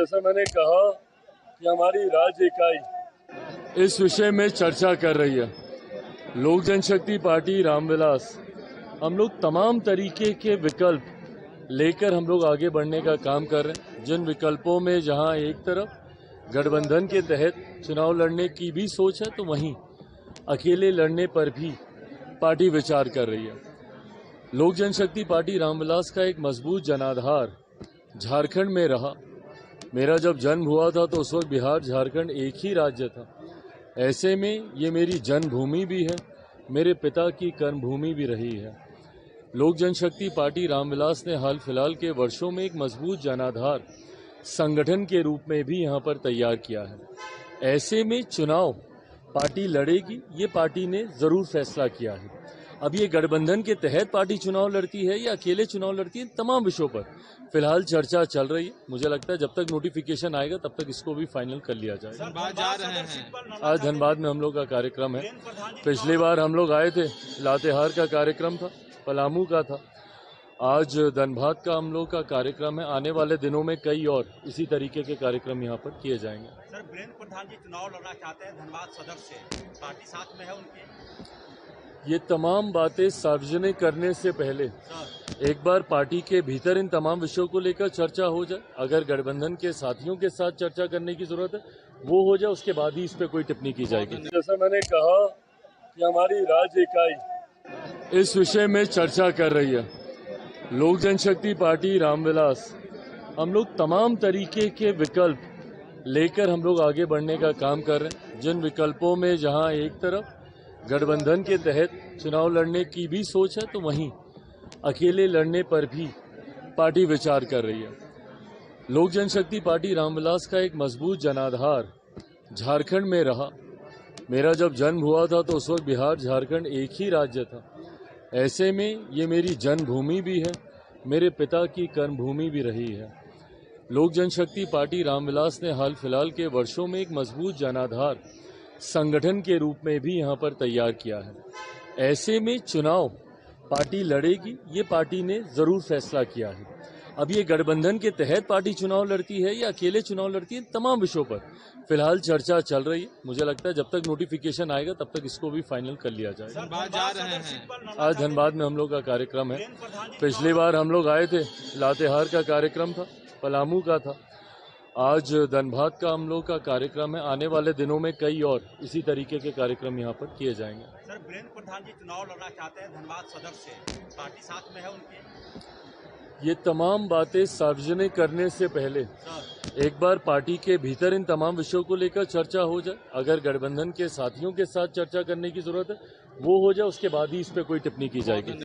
जैसा मैंने कहा कि हमारी राज्य इकाई इस विषय में चर्चा कर रही है। लोक जनशक्ति पार्टी रामविलास, हम लोग तमाम तरीके के विकल्प लेकर हम लोग आगे बढ़ने का काम कर रहे हैं। जिन विकल्पों में जहां एक तरफ गठबंधन के तहत चुनाव लड़ने की भी सोच है, तो वहीं अकेले लड़ने पर भी पार्टी विचार कर रही है। लोक जनशक्ति पार्टी रामविलास का एक मजबूत जनाधार झारखंड में रहा। मेरा जब जन्म हुआ था तो उस वक्त बिहार झारखंड एक ही राज्य था। ऐसे में ये मेरी जन्मभूमि भी है, मेरे पिता की कर्मभूमि भी रही है। लोक जनशक्ति पार्टी रामविलास ने हाल फिलहाल के वर्षों में एक मजबूत जनाधार संगठन के रूप में भी यहाँ पर तैयार किया है। ऐसे में चुनाव पार्टी लड़ेगी, ये पार्टी ने जरूर फैसला किया है। अब ये गठबंधन के तहत पार्टी चुनाव लड़ती है या अकेले चुनाव लड़ती है, तमाम विषयों पर फिलहाल चर्चा चल रही है। मुझे लगता है जब तक नोटिफिकेशन आएगा तब तक इसको भी फाइनल कर लिया जाएगा। आज धनबाद में हम लोग का कार्यक्रम है। पिछली बार हम लोग आए थे, लातेहार का कार्यक्रम था, पलामू का था। आज धनबाद का हम लोग का कार्यक्रम है। आने वाले दिनों में कई और इसी तरीके के कार्यक्रम यहाँ पर किए जाएंगे। सर, वीरेंद्र प्रधान जी चुनाव लड़ना चाहते हैं धनबाद सदर से, पार्टी साथ में है उनकी। ये तमाम बातें सार्वजनिक करने से पहले एक बार पार्टी के भीतर इन तमाम विषयों को लेकर चर्चा हो जाए। अगर गठबंधन के साथियों के साथ चर्चा करने की जरूरत है, वो हो जाए, उसके बाद ही इस पे कोई टिप्पणी की जाएगी। जैसा मैंने कहा कि हमारी राज्य इकाई इस विषय में चर्चा कर रही है। लोक जनशक्ति पार्टी रामविलास, हम लोग तमाम तरीके के विकल्प लेकर हम लोग आगे बढ़ने का काम कर रहे हैं। जिन विकल्पों में जहां एक तरफ गठबंधन के तहत चुनाव लड़ने की भी सोच है, तो वहीं अकेले लड़ने पर भी पार्टी विचार कर रही है। लोक जनशक्ति पार्टी रामविलास का एक मजबूत जनाधार झारखंड में रहा। मेरा जब जन्म हुआ था तो उस वक्त बिहार झारखंड एक ही राज्य था। ऐसे में ये मेरी जन्मभूमि भी है, मेरे पिता की कर्मभूमि भी रही है। लोक जनशक्ति पार्टी रामविलास ने हाल फिलहाल के वर्षों में एक मजबूत जनाधार संगठन के रूप में भी यहाँ पर तैयार किया है। ऐसे में चुनाव पार्टी लड़ेगी, ये पार्टी ने जरूर फैसला किया है। अब ये गठबंधन के तहत पार्टी चुनाव लड़ती है या अकेले चुनाव लड़ती है, तमाम विषयों पर फिलहाल चर्चा चल रही है। मुझे लगता है जब तक नोटिफिकेशन आएगा तब तक इसको भी फाइनल कर लिया जाएगा। आज धनबाद में हम लोग का कार्यक्रम है। पिछली बार हम लोग आए थे, लातेहार का कार्यक्रम था, पलामू का था। आज धनबाद का हम लोग का कार्यक्रम है। आने वाले दिनों में कई और इसी तरीके के कार्यक्रम यहाँ पर किए जाएंगे। सर, वीरेंद्र प्रधान जी चुनाव लड़ना चाहते हैं धनबाद सदर से, पार्टी साथ में है उनकी। ये तमाम बातें सार्वजनिक करने से पहले एक बार पार्टी के भीतर इन तमाम विषयों को लेकर चर्चा हो जाए। अगर गठबंधन के साथियों के साथ चर्चा करने की जरूरत है, वो हो जाए, उसके बाद ही इस पे कोई टिप्पणी की जाएगी।